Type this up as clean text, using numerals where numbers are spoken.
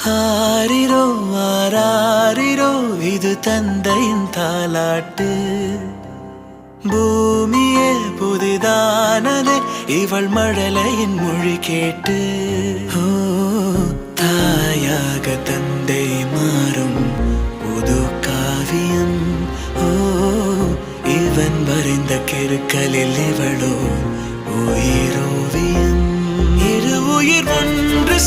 ஆரிரோ ஆராரிரோ இது தந்தையின் தாலாட்டு. பூமியே புதிதானதே இவள் மழலையின் மொழி கேட்டு. ஓ தாயாக தந்தை மாறும் புது காவியம். ஓ இவன் வரைந்த கெருக்களில் இவளோ உயிரோவியம். இரு உயிர் ஒன்று